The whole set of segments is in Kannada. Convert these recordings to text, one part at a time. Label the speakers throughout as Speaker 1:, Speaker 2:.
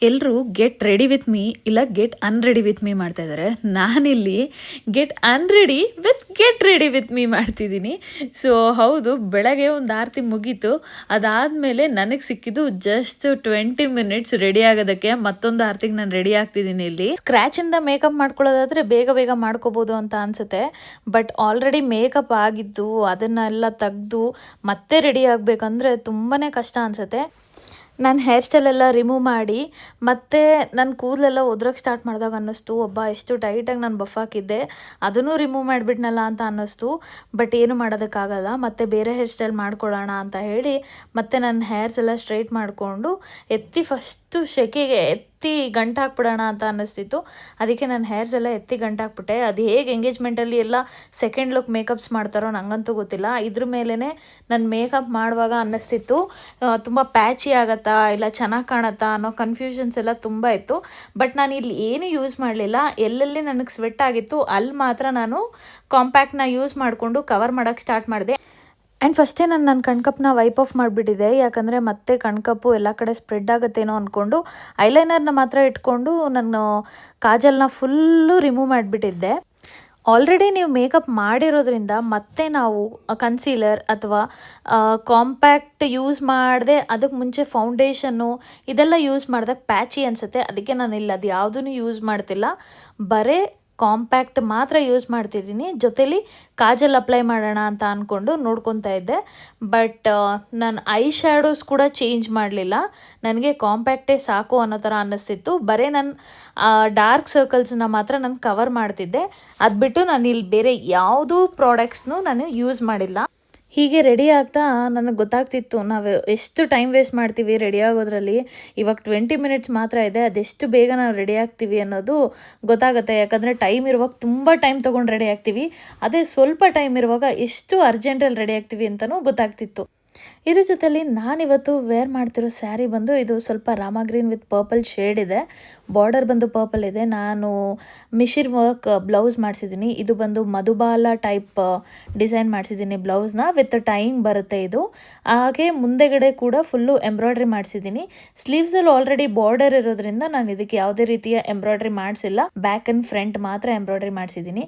Speaker 1: ಎಲ್ಲರೂ ಗೆಟ್ ರೆಡಿ ವಿತ್ ಮೀ ಇಲ್ಲ ಗೆಟ್ ಅನ್ರೆಡಿ ವಿತ್ ಮೀ ಮಾಡ್ತಾ ಇದ್ದಾರೆ. ನಾನಿಲ್ಲಿ get unready with get ready with me ಮಾಡ್ತಿದ್ದೀನಿ. ಸೊ ಹೌದು, ಬೆಳಗ್ಗೆ ಒಂದು ಆರತಿ ಮುಗೀತು. ಅದಾದಮೇಲೆ ನನಗೆ ಸಿಕ್ಕಿದ್ದು ಜಸ್ಟ್ 20 ಮಿನಿಟ್ಸ್ ರೆಡಿ ಆಗೋದಕ್ಕೆ. ಮತ್ತೊಂದು ಆರತಿಗೆ ನಾನು ರೆಡಿ ಆಗ್ತಿದ್ದೀನಿ. ಇಲ್ಲಿ ಸ್ಕ್ರ್ಯಾಚಿಂದ ಮೇಕಪ್ ಮಾಡ್ಕೊಳ್ಳೋದಾದರೆ ಬೇಗ ಬೇಗ ಮಾಡ್ಕೋಬೋದು ಅಂತ ಅನಿಸುತ್ತೆ. ಬಟ್ ಆಲ್ರೆಡಿ ಮೇಕಪ್ ಆಗಿದ್ದು ಅದನ್ನೆಲ್ಲ ತೆಗೆದು ಮತ್ತೆ ರೆಡಿ ಆಗಬೇಕಂದ್ರೆ ತುಂಬಾ ಕಷ್ಟ ಅನಿಸುತ್ತೆ. ನಾನು ಹೇರ್ ಸ್ಟೈಲೆಲ್ಲ ರಿಮೂವ್ ಮಾಡಿ ಮತ್ತು ನನ್ನ ಕೂದಲೆಲ್ಲ ಉದ್ರಕ್ಕೆ ಸ್ಟಾರ್ಟ್ ಮಾಡಿದಾಗ ಅನ್ನಿಸ್ತು, ಒಬ್ಬ ಎಷ್ಟು ಟೈಟಾಗಿ ನಾನು ಬಫ್ ಹಾಕಿದ್ದೆ, ಅದನ್ನು ರಿಮೂವ್ ಮಾಡಿಬಿಟ್ನಲ್ಲ ಅಂತ ಅನ್ನಿಸ್ತು. ಬಟ್ ಏನು ಮಾಡೋದಕ್ಕಾಗಲ್ಲ, ಮತ್ತು ಬೇರೆ ಹೇರ್ ಸ್ಟೈಲ್ ಮಾಡ್ಕೊಳ್ಳೋಣ ಅಂತ ಹೇಳಿ ಮತ್ತು ನನ್ನ ಹೇರ್ಸ್ ಎಲ್ಲ ಸ್ಟ್ರೈಟ್ ಮಾಡಿಕೊಂಡು ಫಸ್ಟು ಸೆಕೆಗೆ ಗಂಟು ಹಾಕ್ಬಿಡೋಣ ಅಂತ ಅನ್ನಿಸ್ತಿತ್ತು. ಅದಕ್ಕೆ ನಾನು ಹೇರ್ಸ್ ಎಲ್ಲ ಗಂಟು ಹಾಕ್ಬಿಟ್ಟೆ. ಅದು ಹೇಗೆ ಎಂಗೇಜ್ಮೆಂಟಲ್ಲಿ ಎಲ್ಲ ಸೆಕೆಂಡ್ ಲುಕ್ ಮೇಕಪ್ಸ್ ಮಾಡ್ತಾರೋ ನನಗಂತೂ ಗೊತ್ತಿಲ್ಲ. ಇದ್ರ ಮೇಲೇ ನಾನು ಮೇಕಪ್ ಮಾಡುವಾಗ ಅನ್ನಿಸ್ತಿತ್ತು ತುಂಬ ಪ್ಯಾಚಿ ಆಗತ್ತಾ ಇಲ್ಲ ಚೆನ್ನಾಗಿ ಕಾಣತ್ತಾ ಅನ್ನೋ ಕನ್ಫ್ಯೂಷನ್ಸ್ ಎಲ್ಲ ತುಂಬ ಇತ್ತು. ಬಟ್ ನಾನು ಇಲ್ಲಿ ಏನು ಯೂಸ್ ಮಾಡಲಿಲ್ಲ. ಎಲ್ಲೆಲ್ಲಿ ನನಗೆ ಸ್ವೆಟ್ ಆಗಿತ್ತು ಅಲ್ಲಿ ಮಾತ್ರ ನಾನು ಕಾಂಪ್ಯಾಕ್ಟ್ನ ಯೂಸ್ ಮಾಡಿಕೊಂಡು ಕವರ್ ಮಾಡೋಕ್ಕೆ ಸ್ಟಾರ್ಟ್ ಮಾಡಿದೆ. ಆ್ಯಂಡ್ ಫಸ್ಟೇ ನಾನು ನನ್ನ ಕಣ್ಕಪ್ಪನ್ನ ವೈಪ್ ಆಫ್ ಮಾಡಿಬಿಟ್ಟಿದ್ದೆ, ಯಾಕಂದರೆ ಮತ್ತೆ ಕಣ್ಕಪ್ಪು ಎಲ್ಲ ಕಡೆ ಸ್ಪ್ರೆಡ್ ಆಗುತ್ತೇನೋ ಅಂದ್ಕೊಂಡು ಐಲೈನರ್ನ ಮಾತ್ರ ಇಟ್ಕೊಂಡು ನಾನು ಕಾಜಲ್ನ ಫುಲ್ಲು ರಿಮೂವ್ ಮಾಡಿಬಿಟ್ಟಿದ್ದೆ. ಆಲ್ರೆಡಿ ನೀವು ಮೇಕಪ್ ಮಾಡಿರೋದ್ರಿಂದ ಮತ್ತೆ ನಾವು ಕನ್ಸೀಲರ್ ಅಥವಾ ಕಾಂಪ್ಯಾಕ್ಟ್ ಯೂಸ್ ಮಾಡಿದೆ ಅದಕ್ಕೆ ಮುಂಚೆ ಫೌಂಡೇಶನ್ನು ಇದೆಲ್ಲ ಯೂಸ್ ಮಾಡಿದಾಗ ಪ್ಯಾಚಿ ಅನಿಸುತ್ತೆ. ಅದಕ್ಕೆ ನಾನು ಇಲ್ಲ ಅದು ಯಾವುದೂ ಯೂಸ್ ಮಾಡ್ತಿಲ್ಲ, ಬರೀ ಕಾಂಪ್ಯಾಕ್ಟ್ ಮಾತ್ರ ಯೂಸ್ ಮಾಡ್ತಿದ್ದೀನಿ. ಜೊತೇಲಿ ಕಾಜಲ್ ಅಪ್ಲೈ ಮಾಡೋಣ ಅಂತ ಅಂದ್ಕೊಂಡು ನೋಡ್ಕೊತಾ ಇದ್ದೆ. ಬಟ್ ನಾನು ಐ ಶ್ಯಾಡೋಸ್ ಕೂಡ ಚೇಂಜ್ ಮಾಡಲಿಲ್ಲ. ನನಗೆ ಕಾಂಪ್ಯಾಕ್ಟೇ ಸಾಕು ಅನ್ನೋ ಥರ ಅನ್ನಿಸ್ತಿತ್ತು. ಬರೀ ನಾನು ಡಾರ್ಕ್ ಸರ್ಕಲ್ಸ್ನ ಮಾತ್ರ ನಾನು ಕವರ್ ಮಾಡ್ತಿದ್ದೆ. ಅದು ಬಿಟ್ಟು ನಾನು ಇಲ್ಲಿ ಬೇರೆ ಯಾವುದೂ ಪ್ರಾಡಕ್ಟ್ಸ್ನೂ ನಾನು ಯೂಸ್ ಮಾಡಿಲ್ಲ. ಹೀಗೆ ರೆಡಿ ಆಗ್ತಾ ನನಗೆ ಗೊತ್ತಾಗ್ತಿತ್ತು ನಾವು ಎಷ್ಟು ಟೈಮ್ ವೇಸ್ಟ್ ಮಾಡ್ತೀವಿ ರೆಡಿ ಆಗೋದ್ರಲ್ಲಿ. ಇವಾಗ 20 ಮಿನಿಟ್ಸ್ ಮಾತ್ರ ಇದೆ, ಅದೆಷ್ಟು ಬೇಗ ನಾವು ರೆಡಿ ಆಗ್ತೀವಿ ಅನ್ನೋದು ಗೊತ್ತಾಗುತ್ತೆ. ಯಾಕಂದರೆ ಟೈಮ್ ಇರುವಾಗ ತುಂಬ ಟೈಮ್ ತೊಗೊಂಡು ರೆಡಿ ಆಗ್ತೀವಿ, ಅದೇ ಸ್ವಲ್ಪ ಟೈಮ್ ಇರುವಾಗ ಎಷ್ಟು ಅರ್ಜೆಂಟಲ್ಲಿ ರೆಡಿ ಆಗ್ತೀವಿ ಅಂತಲೂ ಗೊತ್ತಾಗ್ತಿತ್ತು. ಇದ್ರ ಜೊತೆಲಿ ನಾನಿವತ್ತು ವೇರ್ ಮಾಡ್ತಿರೋ ಸ್ಯಾರಿ ಬಂದು ಇದು ಸ್ವಲ್ಪ Rama green with purple shade ಇದೆ. ಬಾರ್ಡರ್ ಬಂದು ಪರ್ಪಲ್ ಇದೆ. ನಾನು ಮಿಶಿರ್ ವರ್ಕ್ ಬ್ಲೌಸ್ ಮಾಡಿಸಿದ್ದೀನಿ. ಇದು ಬಂದು ಮಧುಬಾಲ ಟೈಪ್ ಡಿಸೈನ್ ಮಾಡಿಸಿದ್ದೀನಿ. ಬ್ಲೌಸ್ನ ವಿತ್ ಟೈಯಿಂಗ್ ಬರುತ್ತೆ ಇದು. ಹಾಗೆ ಮುಂದೆಗಡೆ ಕೂಡ ಫುಲ್ಲು ಎಂಬ್ರಾಯ್ಡ್ರಿ ಮಾಡಿಸಿದ್ದೀನಿ. ಸ್ಲೀವ್ಸಲ್ಲಿ ಆಲ್ರೆಡಿ ಬಾರ್ಡರ್ ಇರೋದ್ರಿಂದ ನಾನು ಇದಕ್ಕೆ ಯಾವುದೇ ರೀತಿಯ ಎಂಬ್ರಾಯ್ಡ್ರಿ ಮಾಡಿಸಿಲ್ಲ. ಬ್ಯಾಕ್ ಆ್ಯಂಡ್ ಫ್ರಂಟ್ ಮಾತ್ರ ಎಂಬ್ರಾಯ್ಡ್ರಿ ಮಾಡಿಸಿದ್ದೀನಿ.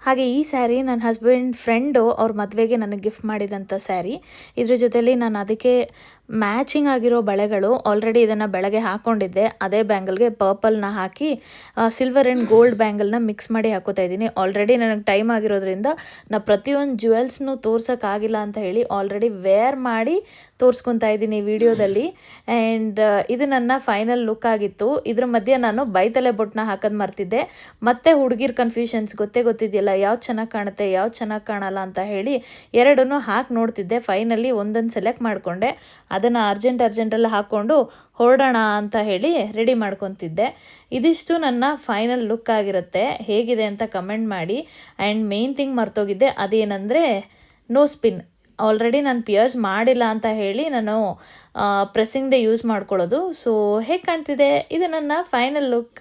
Speaker 1: ಹಾಗೆ ಈ ಸ್ಯಾರಿ ನನ್ನ ಹಸ್ಬೆಂಡ್ ಫ್ರೆಂಡು ಅವ್ರ ಮದುವೆಗೆ ನನಗೆ ಗಿಫ್ಟ್ ಮಾಡಿದಂಥ ಸ್ಯಾರಿ. ಇದ್ರ ಜೊತೆಲಿ ನಾನು ಅದಕ್ಕೆ ಮ್ಯಾಚಿಂಗ್ ಆಗಿರೋ ಬಳೆಗಳು ಆಲ್ರೆಡಿ ಇದನ್ನು ಬೆಳಗ್ಗೆ ಹಾಕ್ಕೊಂಡಿದ್ದೆ. ಅದೇ ಬ್ಯಾಂಗಲ್ಗೆ ಪರ್ಪಲ್ನ ಹಾಕಿ ಸಿಲ್ವರ್ ಆ್ಯಂಡ್ ಗೋಲ್ಡ್ ಬ್ಯಾಂಗಲ್ನ ಮಿಕ್ಸ್ ಮಾಡಿ ಹಾಕೋತಾ ಇದ್ದೀನಿ. ಆಲ್ರೆಡಿ ನನಗೆ ಟೈಮ್ ಆಗಿರೋದ್ರಿಂದ ನಾನು ಪ್ರತಿಯೊಂದು ಜ್ಯುವೆಲ್ಸ್ನು ತೋರ್ಸೋಕ್ಕಾಗಿಲ್ಲ ಅಂತ ಹೇಳಿ ಆಲ್ರೆಡಿ ವೇರ್ ಮಾಡಿ ತೋರಿಸ್ಕೊತಾ ಇದ್ದೀನಿ ವಿಡಿಯೋದಲ್ಲಿ. ಆ್ಯಂಡ್ ಇದು ನನ್ನ ಫೈನಲ್ ಲುಕ್ ಆಗಿತ್ತು. ಇದ್ರ ಮಧ್ಯೆ ನಾನು ಬೈತಲೆ ಬೊಟ್ಟನ್ನ ಹಾಕೋದು ಮರ್ತಿದ್ದೆ. ಮತ್ತು ಹುಡುಗಿರ್ ಕನ್ಫ್ಯೂಷನ್ಸ್ ಗೊತ್ತಿದೆಯಲ್ಲ, ಯಾವ್ದು ಚೆನ್ನಾಗಿ ಕಾಣುತ್ತೆ ಯಾವ್ದು ಚೆನ್ನಾಗಿ ಕಾಣಲ್ಲ ಅಂತ ಹೇಳಿ ಎರಡನ್ನೂ ಹಾಕಿ ನೋಡ್ತಿದ್ದೆ. ಫೈನಲಿ ಒಂದೊಂದು ಸೆಲೆಕ್ಟ್ ಮಾಡಿಕೊಂಡೆ. ಅದನ್ನು ಅರ್ಜೆಂಟಲ್ಲಿ ಹಾಕ್ಕೊಂಡು ಹೊರಡೋಣ ಅಂತ ಹೇಳಿ ರೆಡಿ ಮಾಡ್ಕೊತಿದ್ದೆ. ಇದಿಷ್ಟು ನನ್ನ ಫೈನಲ್ ಲುಕ್ ಆಗಿರುತ್ತೆ. ಹೇಗಿದೆ ಅಂತ ಕಮೆಂಟ್ ಮಾಡಿ. ಆ್ಯಂಡ್ ಮೇನ್ ಥಿಂಗ್ ಮರ್ತೋಗಿದ್ದೆ, ಅದೇನೆಂದರೆ ನೋ ಸ್ಪಿನ್. ಆಲ್ರೆಡಿ ನಾನು ಪಿಯರ್ಸ್ ಮಾಡಿಲ್ಲ ಅಂತ ಹೇಳಿ ನಾನು ಪ್ರೆಸ್ಸಿಂಗ್ದೇ ಯೂಸ್ ಮಾಡ್ಕೊಳ್ಳೋದು. ಸೊ ಹೇಗೆ ಕಾಣ್ತಿದೆ ಇದು ನನ್ನ ಫೈನಲ್ ಲುಕ್.